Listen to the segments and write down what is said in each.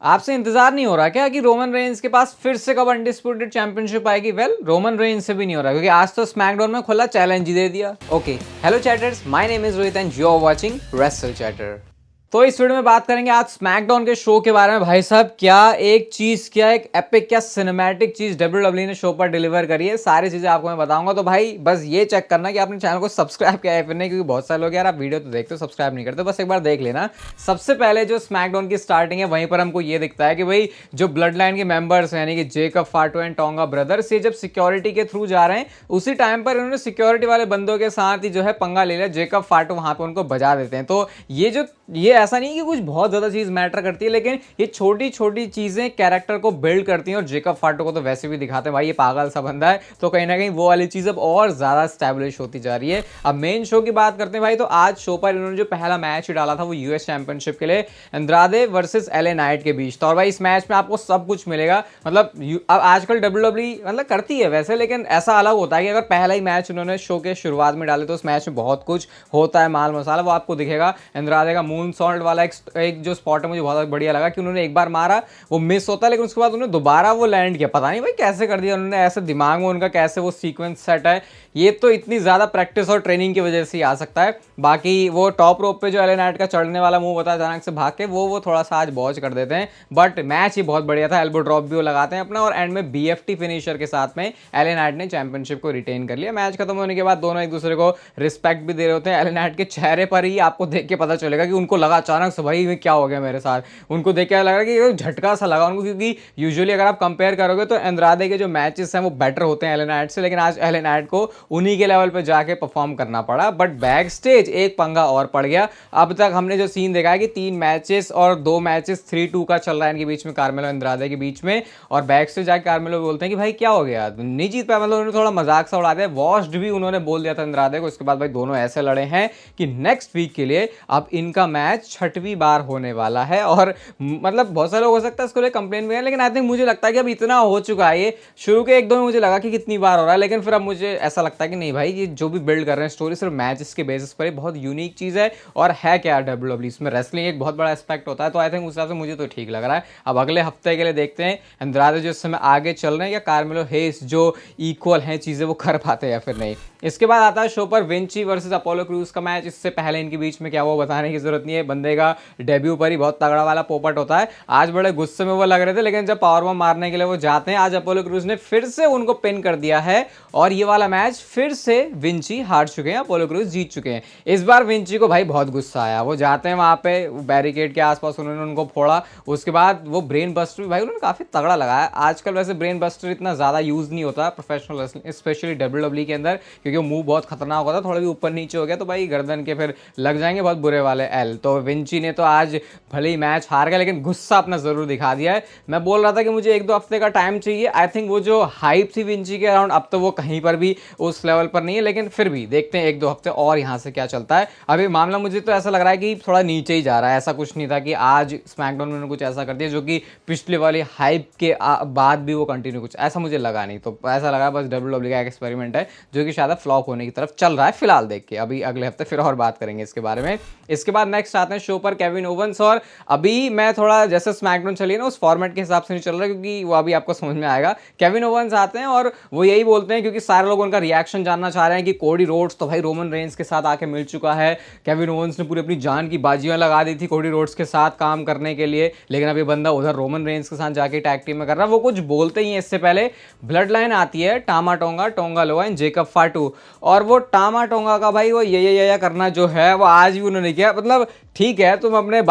आपसे इंतजार नहीं हो रहा क्या कि रोमन रेंस के पास फिर से कब अनडिस्प्यूटेड चैंपियनशिप आएगी? वेल, रोमन रेंस से भी नहीं हो रहा क्योंकि आज तो स्मैकडाउन में खुला चैलेंज ही दे दिया। Okay, hello chatters, my name is Rohit and you are watching wrestle chatter. तो इस वीडियो में बात करेंगे आज स्मैकडाउन के शो के बारे में। भाई साहब, क्या एक चीज, क्या एक एपिक, क्या सिनेमैटिक चीज डब्ल्यूडब्ल्यूई ने शो पर डिलीवर करी है, सारी चीजें आपको मैं बताऊंगा। तो भाई बस ये चेक करना कि आपने चैनल को सब्सक्राइब किया है फिर नहीं, क्योंकि बहुत सारे लोग यार आप वीडियो तो देखते हो सब्सक्राइब नहीं करते, बस एक बार देख लेना। सबसे पहले जो स्मैकडाउन की स्टार्टिंग है वहीं पर हमको ये दिखता है कि भाई जो ब्लड लाइन के मेंबर्स यानी कि जेकब फाटो एंड टोंगा ब्रदर्स, ये जब सिक्योरिटी के थ्रू जा रहे हैं उसी टाइम पर इन्होंने सिक्योरिटी वाले बंदों के साथ ही जो है पंगा ले लिया। जेकब फाटो वहां पर उनको बजा देते हैं। तो ये ऐसा नहीं कि कुछ बहुत ज्यादा चीज मैटर करती है, लेकिन ये छोटी छोटी चीजें कैरेक्टर को बिल्ड करती हैं। और जेकब फाटो को तो वैसे भी दिखाते हैं भाई ये पागल सा बंदा है, तो कहीं ना कहीं वो वाली चीज अब और ज्यादा स्टैब्लिश होती जा रही है। अब मेन शो की बात करते हैं भाई, तो आज शो पर इन्होंने जो पहला मैच डाला था वो यूएस चैंपियनशिप के लिए एंड्रादे वर्सेस एले नाइट के बीच। तो और भाई इस मैच में आपको सब कुछ मिलेगा। मतलब अब आजकल डब्ल्यूडब्ल्यूई मतलब करती है वैसे, लेकिन ऐसा अलग होता है कि अगर पहला ही मैच उन्होंने शो के शुरुआत में डाले तो उस मैच में बहुत कुछ होता है, माल मसाला वो आपको दिखेगा। एंड्रादे का मून सॉल्ट वाला एक जो स्पॉट है मुझे बहुत बढ़िया लगा कि उन्होंने एक बार मारा, वो मिस होता है, लेकिन उसके बाद उन्होंने दोबारा वो लैंड किया। पता नहीं भाई कैसे कर दिया उन्होंने, ऐसे दिमाग में उनका कैसे वो सीक्वेंस सेट है। ये तो इतनी ज्यादा प्रैक्टिस और ट्रेनिंग की वजह से ही आ सकता है। बाकी वो टॉप रोप पे जो एले नाइट का चढ़ने वाला मूव होता है अचानक से भाग के, वो थोड़ा सा आज बॉच कर देते हैं। बट मैच ही बहुत बढ़िया था, एल्बो ड्रॉप भी वो लगाते हैं अपना, और एंड में बीएफटी फिनिशर के साथ में एले नाइट ने चैंपियनशिप को रिटेन कर लिया। मैच खत्म होने के बाद दोनों एक दूसरे को रिस्पेक्ट भी दे रहे होते हैं। एले नाइट के चेहरे पर ही आपको देख के पता चलेगा कि उनको लगा अचानक से भाई क्या हो गया मेरे साथ। उनको देख के लगा कि झटका सा लगा उनको, क्योंकि यूजुअली अगर आप कंपेयर करोगे तो एंड्रादे के जो मैचेस हैं वो बेटर होते हैं एले नाइट से, लेकिन आज एले नाइट को उन्हीं के लेवल पे जाके परफॉर्म करना पड़ा। बट बैक स्टेज एक पंगा और पड़ गया। अब तक हमने जो सीन देखा है कि 3 मैचेस और 2 मैचेस 3-2 का चल रहा है इनके बीच में, कार्मेलो एंड्रादे के बीच में, और बैक स्टेज जाके कार्मेलो बोलते हैं कि भाई क्या हो गया, नहीं जीत पाया। मतलब उन्होंने थोड़ा मजाक सा उड़ा दिया, वॉश्ड भी उन्होंने बोल दिया था एंड्रादे को। इसके बाद भाई दोनों ऐसे लड़े हैं कि नेक्स्ट वीक के लिए अब इनका मैच 6वीं बार होने वाला है। और मतलब बहुत सारे लोग हो सकता है इसको लिए कंप्लेन भी है, लेकिन आई थिंक मुझे लगता है कि अब इतना हो चुका है। ये शुरू के 1-2 में मुझे लगा कि कितनी बार हो रहा है, लेकिन फिर अब मुझे ऐसा लगता है कि नहीं भाई, ये जो भी बिल्ड कर रहे हैं स्टोरी सिर्फ मैचेस के बेसिस पर ही, बहुत यूनिक चीज है। और है क्या डब्ल्यूडब्ल्यूई, इसमें रेसलिंग एक बहुत बड़ा एस्पेक्ट होता है। तो आई थिंक उस हिसाब से मुझे तो ठीक लग रहा है। अब अगले हफ्ते के लिए देखते हैं एंड्रादे जो इस समय आगे चल रहे हैं या कार्मेलो हेस जो इक्वल हैं चीजें वो कर पाते हैं या फिर नहीं। इसके बाद आता है शो पर विंची वर्सेस अपोलो क्रूज का मैच। इससे पहले इनके बीच में क्या वो बताने की जरूरत नहीं है, बंदे का डेब्यू पर ही बहुत तगड़ा वाला पोपट होता है। आज बड़े गुस्से में वो लग रहे थे, लेकिन जब पावरबॉम्ब मारने के लिए वो जाते हैं, आज अपोलो क्रूज ने फिर से उनको पिन कर दिया है। और ये वाला मैच फिर से विंची हार चुके हैं, अपोलो क्रूज जीत चुके हैं। इस बार विंची को भाई बहुत गुस्सा आया, वो जाते हैं वहां पे बैरिकेड के आसपास, उन्होंने उनको फोड़ा। उसके बाद वो ब्रेन बस्टर भी भाई उन्होंने काफी तगड़ा लगाया। आजकल वैसे ब्रेन बस्टर इतना ज्यादा यूज नहीं होता प्रोफेशनल रेसलिंग, स्पेशली डब्ल्यूडब्ल्यूई के अंदर, क्योंकि वो मूव बहुत खतरनाक होता है। थोड़ा भी ऊपर नीचे हो गया तो भाई गर्दन के फिर लग जाएंगे बहुत बुरे वाले एल। तो विंची ने तो आज भले ही मैच हार गया, लेकिन गुस्सा अपना जरूर दिखा दिया है। मैं बोल रहा था कि मुझे 1-2 हफ्ते का टाइम चाहिए। आई थिंक वो जो हाइप थी विंची के अराउंड, अब तो वो कहीं पर भी उस लेवल पर नहीं है, लेकिन फिर भी देखते हैं 1-2 हफ्ते और यहाँ से क्या चलता है। अभी मामला मुझे तो ऐसा लग रहा है कि थोड़ा नीचे ही जा रहा है। ऐसा कुछ नहीं था कि आज स्मैकडाउन में कुछ ऐसा कर दिया जो कि पिछले वाली हाइप के बाद भी वो कंटिन्यू, कुछ ऐसा मुझे लगा नहीं। तो ऐसा लगा बस डब्ल्यूडब्ल्यूई का एक्सपेरिमेंट है जो कि शायद फ्लॉप होने की तरफ चल रहा है फिलहाल। देख के अभी अगले हफ्ते फिर और बात करेंगे इसके बारे में। इसके बाद नेक्स्ट आते हैं शो पर केविन ओवेंस। और अभी मैं थोड़ा जैसे स्मैकडाउन चली ना उस फॉर्मेट के हिसाब से नहीं चल रहा, क्योंकि वो अभी आपको समझ में आएगा। केविन ओवेंस आते हैं और वो यही बोलते हैं, क्योंकि सारे लोग उनका रिएक्शन जानना चाह रहे हैं कि कोडी रोड्स तो भाई रोमन रेंस के साथ आके मिल चुका है। केविन ओवेंस ने पूरी अपनी जान की बाजियां लगा दी थी कोडी रोड्स के साथ काम करने के लिए, लेकिन अभी बंदा उधर रोमन रेंस के साथ जाके टैग टीम में कर रहा है। वो कुछ बोलते ही है इससे पहले ब्लड लाइन आती है, टामा टोंगा, टोंगा लोआ एंड जेकब फाटू। और वो टामा टोंगा का भाई वो ये करना जो है वो आज भी उन्होंने किया। मतलब ठीक है, तुम अपने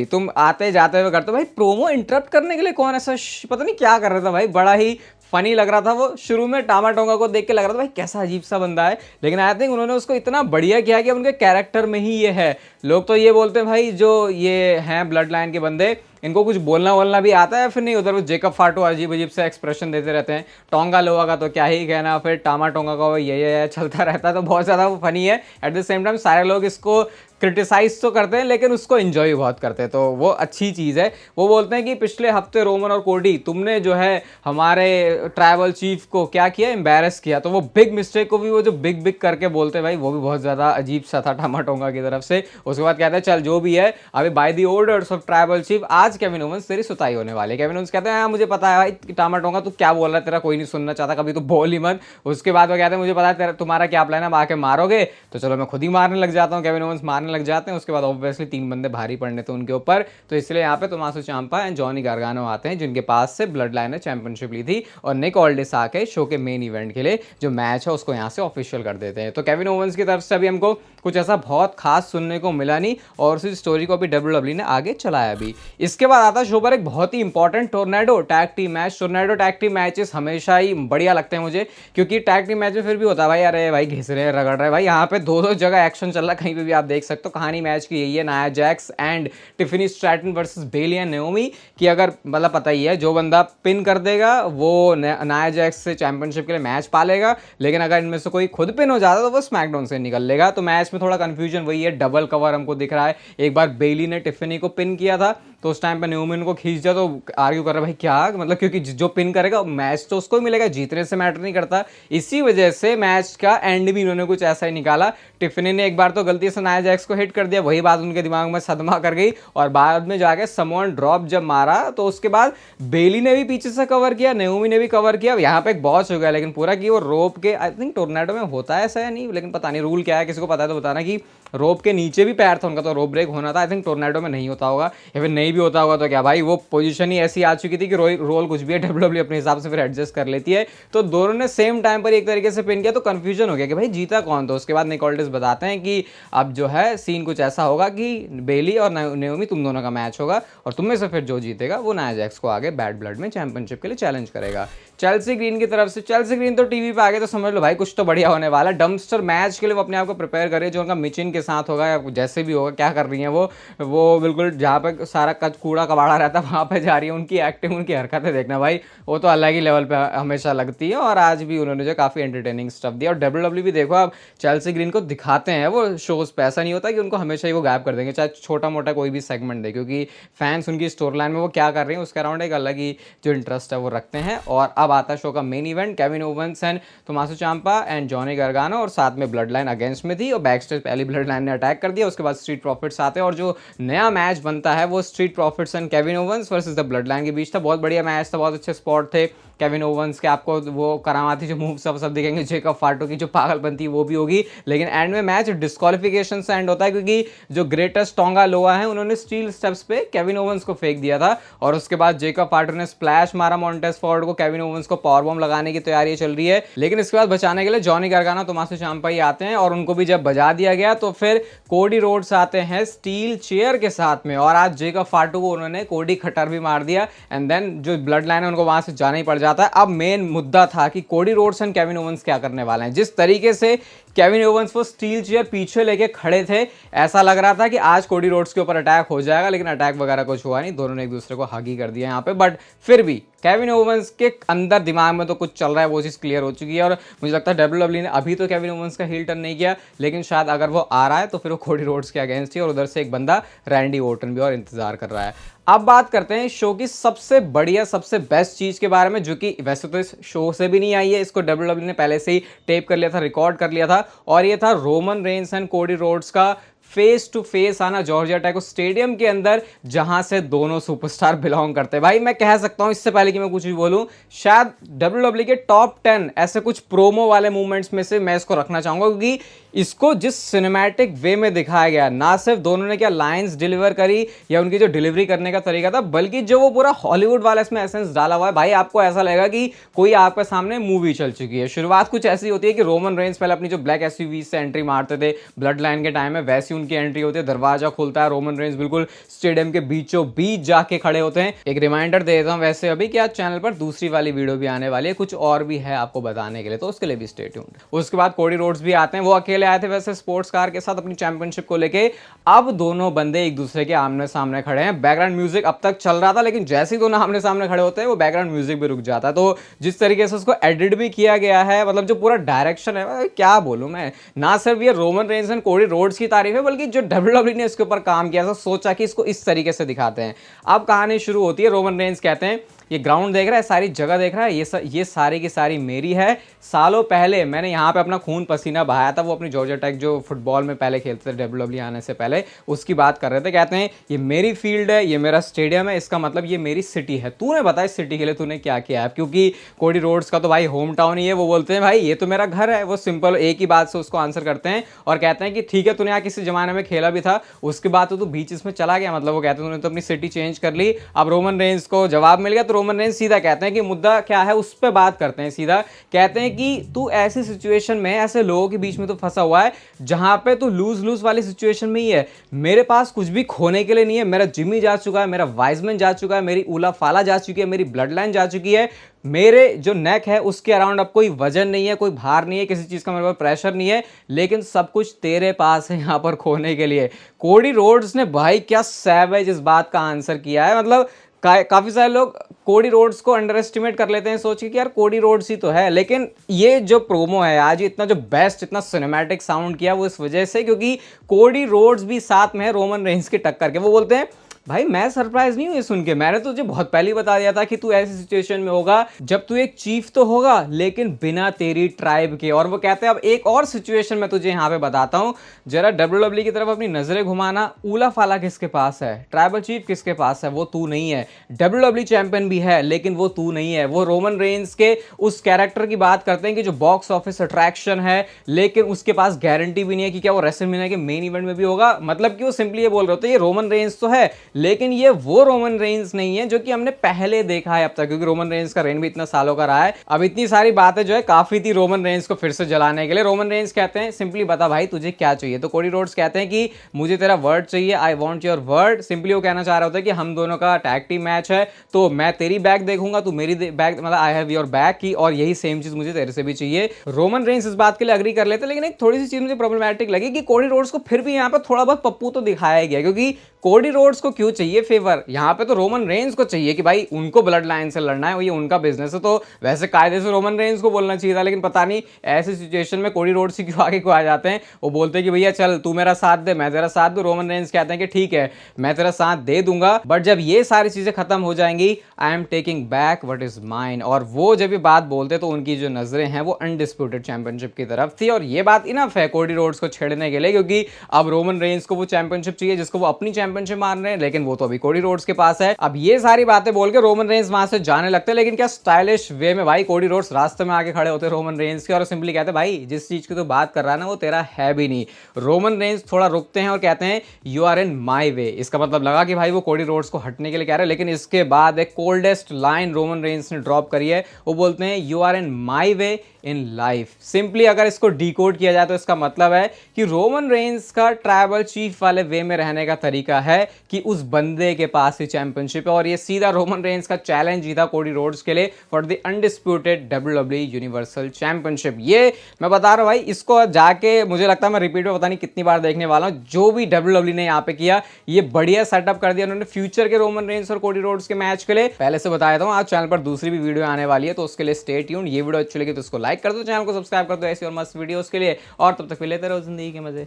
तुम आते जाते हुए करते हो भाई, प्रोमो इंटरप्ट करने के लिए कौन ऐसा पता नहीं क्या कर रहा था भाई, बड़ा ही फनी लग रहा था वो। शुरू में टामा टोंगा को देख के लग रहा था भाई कैसा अजीब सा बंदा है, लेकिन आई थिंक उन्होंने उसको इतना बढ़िया किया कि उनके कैरेक्टर में ही ये है। लोग तो ये बोलते हैं भाई जो ये हैं ब्लड लाइन के बंदे, इनको कुछ बोलना भी आता है फिर नहीं। उधर वो जेकब फाटो अजीब अजीब से एक्सप्रेशन देते रहते हैं। टोंगा लोआ का तो क्या ही कहना, फिर टामा टोंगा का वो ये चलता रहता है, तो बहुत ज़्यादा वो फनी है। एट द सेम टाइम सारे लोग इसको क्रिटिसाइज तो करते हैं, लेकिन उसको एंजॉय बहुत करते हैं, तो वो अच्छी चीज़ है। वो बोलते हैं कि पिछले हफ्ते रोमन और कोडी तुमने जो है हमारे ट्राइबल चीफ को क्या किया, एम्बैरस किया। तो वो बिग मिस्टेक को भी वो जो बिग करके बोलते हैं भाई, वो भी बहुत ज़्यादा अजीब सा था टामा टोंगा की तरफ से। उसके बाद कहते हैं चल जो भी है, अभी by the orders of tribal chief आज आज केविन ओवेंस तेरी सुताई होने वाली है। केविन ओवेंस कहते हैं हाँ मुझे पता है भाई टामाटोंगा तू क्या बोल रहा है, तेरा कोई नहीं सुनना चाहता, कभी तो बोल ही मत। उसके बाद वो कहते हैं मुझे पता है तेरा तुम्हारा क्या प्लान है, आप आके मारोगे तो चलो मैं खुद ही मारने लग जाता हूँ। केविन ओवेंस मारने लग जाते हैं। उसके बाद ऑब्वियसली 3 बंदे भारी पड़ने थे उनके ऊपर, तो इसलिए यहाँ पे Tommaso ciampa and Johnny Gargano आते हैं जिनके पास से ब्लड लाइन ने चैंपियनशिप ली थी, और निक ऑल्डिस आके शो के मेन इवेंट के लिए जो मैच है उसको यहाँ से ऑफिशियल कर देते हैं। तो केविन ओवेंस की तरफ से अभी हमको कुछ ऐसा बहुत खास सुनने को मिला नहीं, और उसी स्टोरी को अभी WWE ने आगे चलाया भी। इसके बाद आता शो पर एक बहुत ही important tornado tag team match. Tornado tag team matches हमेशा ही बढ़िया लगते हैं मुझे, क्योंकि टैग टीम मैच में फिर भी होता है भाई अरे भाई घिस रहे हैं रगड़ रहे हैं, भाई यहाँ पे दो जगह एक्शन चल रहा है, कहीं पे भी आप देख सकते हो। कहानी मैच की यही है, Nia Jax and Tiffany Stratton versus Bayley and Naomi की। अगर मतलब पता ही है जो बंदा पिन कर देगा वो नाया जैक्स से चैंपियनशिप के लिए मैच पालेगा, लेकिन अगर इनमें से कोई खुद पिन हो जाता तो वो स्मैकडाउन से निकल लेगा। तो मैच में थोड़ा कंफ्यूजन वही है, डबल कवर हमको दिख रहा है। एक बार बेली ने टिफनी को पिन किया था तो उस टाइम पे नेओमी को खींच दिया, तो आर्ग्यू कर रहा है भाई क्या मतलब, क्योंकि जो पिन करेगा मैच तो उसको ही मिलेगा, जीतने से मैटर नहीं करता। इसी वजह से मैच का एंड भी इन्होंने कुछ ऐसा ही निकाला। टिफनी ने एक बार तो गलती से नाया जैक्स को हिट कर दिया, वही बात उनके दिमाग में सदमा कर गई, और बाद में जाके समवन ड्रॉप जब मारा तो उसके बाद बेली ने भी पीछे से कवर किया, नेओमी ने भी कवर किया। यहाँ पे एक बॉस हो गया लेकिन पूरा की वो रोप के, आई थिंक टोर्नेडो में होता है ऐसा या नहीं, लेकिन पता नहीं रूल क्या है, किसी को पता है तो बताना, कि रोप के नीचे भी पैर था उनका तो रोप ब्रेक होना था। आई थिंक टोर्नेडो में नहीं होता होगा, या फिर नहीं भी होता होगा तो क्या भाई, वो पोजीशन ही ऐसी आ चुकी थी कि रोल कुछ भी है WWE अपने हिसाब से फिर एडजस्ट कर लेती है। तो दोनों ने सेम टाइम पर एक तरीके से पिन किया, तो कंफ्यूजन हो गया कि भाई जीता कौन। तो उसके बाद निक ऑल्डिस बताते हैं कि अब जो है सीन कुछ ऐसा होगा कि बेली और नेओमी तुम दोनों का मैच होगा, और तुम में से फिर जो जीतेगा वो नाया जैक्स को आगे बैड ब्लड में चैंपियनशिप के लिए चैलेंज करेगा। चेल्सी ग्रीन की तरफ से, चेल्सी ग्रीन तो टीवी पे आ गए तो समझ लो भाई कुछ तो बढ़िया होने वाला। डम्पस्टर मैच के लिए वो अपने आप को प्रिपेयर कर रही है, जो उनका मिचिन के साथ होगा या जैसे भी होगा, क्या कर रही है वो बिल्कुल जहाँ पे सारा कूड़ा कबाड़ा रहता है वहाँ पे जा रही है। उनकी एक्टिंग उनकी हरकतें देखना भाई वो तो अलग ही लेवल पे हमेशा लगती है, और आज भी उन्होंने जो काफ़ी एंटरटेनिंग स्टफ दिया। और WWE भी देखो आप चेल्सी ग्रीन को दिखाते हैं वो शोज पे, ऐसा नहीं होता कि उनको हमेशा ही वो गायब कर देंगे चाहे छोटा मोटा कोई भी सेगमेंट दे, क्योंकि फैंस उनकी स्टोरी लाइन में वो क्या कर रही है उसके अराउंड एक अलग ही जो इंटरेस्ट है वो रखते हैं। और अब आता शो का main event, Kevin Owens and Tommaso ciampa and Johnny Gargano, और साथ में ब्लड लाइन अगेंस्ट में थी, और बैक स्टेज पहली ब्लड लाइन ने अटैक कर दिया। उसके बाद स्ट्रीट प्रॉफिट्स आते हैं, और जो नया मैच बनता है वो street profits and Kevin Owens versus the blood line के बीच था। बहुत बढ़िया मैच था, बहुत अच्छे स्पॉट थे। केविन ओवेंस के आपको वो करामाती जो मूव सब दिखेंगे, जेकब फाटो की जो पागलपंती वो भी होगी, लेकिन एंड में मैच डिस्क्वालिफिकेशन से एंड होता है, क्योंकि जो ग्रेटेस्ट टोंगा लोआ है उन्होंने स्टील स्टेप्स पे केविन ओवेंस को फेंक दिया था, और उसके बाद जेकब फाटो ने स्प्लैश मारा मॉन्टेस फॉर्ड को, केविन ओवेंस को पावर बॉम्ब लगाने की तैयारी चल रही है। लेकिन इसके बाद बचाने के लिए जॉनी गार्गानो टोमासो ciampa ही आते हैं, और उनको भी जब बजा दिया गया तो फिर कोडी रोड्स आते हैं स्टील चेयर के साथ में, और आज जेकब फाटो को उन्होंने कोडी खटर भी मार दिया, एंड देन जो ब्लड लाइन है उनको वहां से जाना ही पड़ जाता है। अब मेन मुद्दा था कि Cody Rhodes and Kevin Owens क्या करने वाले हैं। जिस तरीके से केविन ओवेंस वो स्टील चेयर पीछे लेके खड़े थे, ऐसा लग रहा था कि आज कोडी रोड्स के ऊपर अटैक हो जाएगा, लेकिन अटैक वगैरह कुछ हुआ नहीं, दोनों ने एक दूसरे को हग ही कर दिया यहाँ पे। बट फिर भी केविन ओवेंस के अंदर दिमाग में तो कुछ चल रहा है, वो चीज़ क्लियर हो चुकी है, और मुझे लगता है WWE ने अभी तो केविन ओवेंस का हील टर्न नहीं किया, लेकिन शायद अगर वो आ रहा है तो फिर वो कोडी रोड्स के अगेंस्ट ही, और उधर से एक बंदा रैंडी ऑर्टन भी और इंतजार कर रहा है। अब बात करते हैं शो की सबसे बढ़िया सबसे बेस्ट चीज़ के बारे में, जो कि वैसे तो इस शो से भी नहीं आई है, इसको WWE ने पहले से ही टेप कर लिया था, रिकॉर्ड कर लिया था, और ये था Roman Reigns and Cody Rhodes का फेस टू फेस आना जॉर्जिया टेको स्टेडियम के अंदर, जहां से दोनों सुपरस्टार बिलोंग करते हैं। भाई मैं कह सकता हूं इससे पहले कि मैं कुछ भी बोलूं, शायद WWE के टॉप 10 ऐसे कुछ प्रोमो वाले मूवमेंट्स में से मैं इसको रखना चाहूंगा, क्योंकि इसको जिस सिनेमैटिक वे में दिखाया गया, ना सिर्फ दोनों ने क्या लाइंस डिलीवर करी या उनकी जो डिलीवरी करने का तरीका था, बल्कि जो वो पूरा हॉलीवुड वाला इसमें एसेंस डाला हुआ है, भाई आपको ऐसा लगेगा कि कोई आपके सामने मूवी चल चुकी है। शुरुआत कुछ ऐसी होती है कि रोमन रेंस पहले अपनी जो ब्लैक एसयूवी से एंट्री मारते थे ब्लड लाइन के टाइम में, वैसी उनकी एंट्री होती है, दरवाजा खुलता है, रोमन रेंस बिल्कुल स्टेडियम के बीचों बीच जाके खड़े होते हैं। एक रिमाइंडर दे देता हूं वैसे अभी कि आज चैनल पर दूसरी वाली वीडियो भी आने वाली है, कुछ और भी है आपको बताने के लिए, तो उसके लिए भी स्टे ट्यून्ड। उसके बाद कोडी रोड्स भी आते हैं, वो अकेले आए थे वैसे स्पोर्ट्स कार के साथ अपनी चैंपियनशिप को लेके। अब दोनों बंदे एक दूसरे के आमने सामने खड़े हैं, बैकग्राउंड म्यूजिक अब तक चल रहा था, लेकिन जैसे ही दोनों आमने सामने खड़े होते हैं वो बैकग्राउंड म्यूजिक भी रुक जाता है। तो जिस तरीके से उसको एडिट भी किया गया है, मतलब जो पूरा डायरेक्शन है, क्या बोलूं मैं, ना सिर्फ ये Roman Reigns and Cody Rhodes की तारीफ है, बल्कि जो WWE ने इसके ऊपर काम किया था, सोचा कि इसको इस तरीके से दिखाते हैं। अब कहानी शुरू होती है, रोमन रेंस कहते हैं ये ग्राउंड देख रहा है, सारी जगह देख रहा है, ये सारी की सारी मेरी है। सालों पहले मैंने यहाँ पे अपना खून पसीना बहाया था। वो अपनी जॉर्जिया टेक जो फुटबॉल में पहले खेलते थे डब्ल्यूडब्ल्यू आने से पहले, उसकी बात कर रहे थे। कहते हैं ये मेरी फील्ड है, ये मेरा स्टेडियम है, इसका मतलब ये मेरी सिटी है। तूने बता इस सिटी के लिए तूने क्या किया है? क्योंकि कोडी रोड्स का तो भाई होम टाउन ही है। वो बोलते हैं भाई ये तो मेरा घर है। वो सिंपल एक ही बात से उसको आंसर करते हैं और कहते हैं कि ठीक है तूने यहाँ किसी जमाने में खेला भी था, उसके बाद तो तू बीचेस में चला गया। मतलब वो कहते हैं तूने तो अपनी सिटी चेंज कर ली। अब रोमन रेंस को जवाब मिल गया तो रोमन रेंस सीधा कहते हैं कि मुद्दा क्या है उस पर बात करते हैं। सीधा कहते हैं कि तू ऐसी सिचुएशन में, ऐसे लोगों के बीच में तो फंसा हुआ है जहां पे तू लूज लूज वाली सिचुएशन में ही है। मेरे पास कुछ भी खोने के लिए नहीं है। मेरा जिम्मी जा चुका है, मेरा वाइजमैन जा चुका है, मेरी उला फाला जा चुकी है, मेरी ब्लड लाइन जा चुकी है। मेरे जो नेक है उसके अराउंड अब कोई वजन नहीं है, कोई भार नहीं है, किसी चीज का मेरे पास प्रेशर नहीं है, लेकिन सब कुछ तेरे पास है यहां पर खोने के लिए। कोडी रोड्स ने भाई क्या सैवेज इस बात का आंसर किया है। मतलब काफी सारे लोग कोडी रोड्स को अंडर एस्टिमेट कर लेते हैं सोच के कि यार कोडी रोड्स ही तो है, लेकिन ये जो प्रोमो है आज इतना जो बेस्ट, इतना सिनेमैटिक साउंड किया वो इस वजह से क्योंकि कोडी रोड्स भी साथ में है रोमन रेंस की टक्कर के। वो बोलते हैं भाई मैं सरप्राइज नहीं हूं ये सुन के, मैंने तुझे बहुत पहले ही बता दिया था कि तू ऐसी सिचुएशन में होगा जब तू एक चीफ तो होगा लेकिन बिना तेरी ट्राइब के। और वो कहते हैं अब एक और सिचुएशन मैं तुझे यहां पे बताता हूं, जरा डब्ल्यूडब्ल्यू की तरफ अपनी नजरें घुमाना। ऊला फाला किसके पास है, ट्राइबल चीफ किसके पास है, वो तू नहीं है। डब्ल्यूडब्ल्यू चैंपियन भी है लेकिन वो तू नहीं है। वो रोमन रेंस के उस कैरेक्टर की बात करते हैं कि जो बॉक्स ऑफिस अट्रैक्शन है, लेकिन उसके पास गारंटी भी नहीं है कि क्या वो रेसलमेनिया के मेन इवेंट में भी होगा। मतलब कि वो सिंपली ये बोल रहे होते हैं ये रोमन रेंस तो है लेकिन ये वो रोमन रेंस नहीं है जो कि हमने पहले देखा है अब तक, क्योंकि रोमन रेंस का रेन भी इतना सालों का रहा है। अब इतनी सारी बातें जो है काफी थी रोमन रेंस को फिर से जलाने के लिए। रोमन रेंस कहते हैं सिंपली बता भाई तुझे क्या चाहिए। तो कोडी रोड्स कहते हैं कि मुझे तेरा वर्ड चाहिए, I want your word. Simply वो कहना चाह रहा होता है कि हम दोनों का टैग टीम मैच है तो मैं तेरी बैक देखूंगा, तू मेरी बैक, मतलब आई हैव योर बैक की, और यही सेम चीज मुझे तेरे से भी चाहिए। रोमन रेंस इस बात के लिए अग्री कर लेते, लेकिन एक थोड़ी सी चीज मुझे प्रॉब्लमैटिक लगी कि कोडी रोड्स को फिर भी यहाँ पर थोड़ा बहुत पप्पू तो दिखाया गया, क्योंकि कोडी रोड्स को क्यों चाहिए फेवर, यहाँ पे तो रोमन रेंस को चाहिए कि भाई उनको ब्लड लाइन से लड़ना है, ये उनका बिजनेस है। तो वैसे कायदे से रोमन रेंस को बोलना चाहिए था, लेकिन पता नहीं ऐसी सिचुएशन में कोडी रोड्स ही क्यों आगे को आ जाते हैं। वो बोलते हैं कि भैया चल तू मेरा साथ दे मैं तेरा साथ दूं। रोमन रेंस कहते हैं कि ठीक है मैं तेरा साथ दे दूंगा, बट जब ये सारी चीजें खत्म हो जाएंगी I am taking back what is mine. और वो जब ये बात बोलते तो उनकी जो नजरें हैं वो अनडिस्प्यूटेड चैंपियनशिप की तरफ थी, और ये बात इनफ है कोडी रोड्स को छेड़ने के लिए, क्योंकि अब रोमन रेंस को वो चैंपियनशिप चाहिए जिसको वो अपनी चैंपियनशिप मान रहे हैं, लेकिन वो तो अभी कोडी रोड्स के पास है। अब ये सारी बातें बोल के रोमन रेंस वहां से जाने लगते हैं, लेकिन क्या स्टाइलिश वे में भाई कोडी रोड्स रास्ते में आके खड़े होते रोमन रेंस के और सिंपली कहते भाई जिस चीज की तो बात कर रहा है ना वो तेरा है भी नहीं। रोमन रेंस थोड़ा रुकते हैं और कहते हैं यू आर इन माई वे। इसका मतलब लगा कि भाई वो कोडी रोड्स को हटने के लिए कह रहे हैं, लेकिन इसके बाद एक कोल्डेस्ट लाइन रोमन रेंस ने ड्रॉप करी है। वो बोलते हैं you are in my way in life. Simply अगर इसको डिकोड किया जाए तो इसका मतलब है कि रोमन रेंस का ट्राइबल चीफ वाले वे में रहने का तरीका है कि उस बंदे के पास ही चैंपियनशिप है, और ये सीधा रोमन रेंस का चैलेंज ही था कोडी रोड्स के लिए for the undisputed WWE universal championship. ये मैं बता रहा हूं भाई, इसको जाके मुझे लगता है मैं रिपीट में पता नहीं कितनी बार देखने वाला हूं। जो भी डब्ल्यूडब्ल्यूई ने यहाँ पे किया ये बढ़िया सेटअप कर दिया उन्होंने फ्यूचर के रोमन रेंस और कोडी रोड्स के मैच के लिए। पहले से बताया था आज चैनल पर दूसरी भी वीडियो आने वाली है, तो उसके लिए स्टे ट्यून्ड। ये वीडियो अच्छी लगी तो उसको लाइक कर दो, चैनल को सब्सक्राइब कर दो ऐसी और मस्त वीडियोस के लिए, और तब तक लेते रहो जिंदगी के मजे।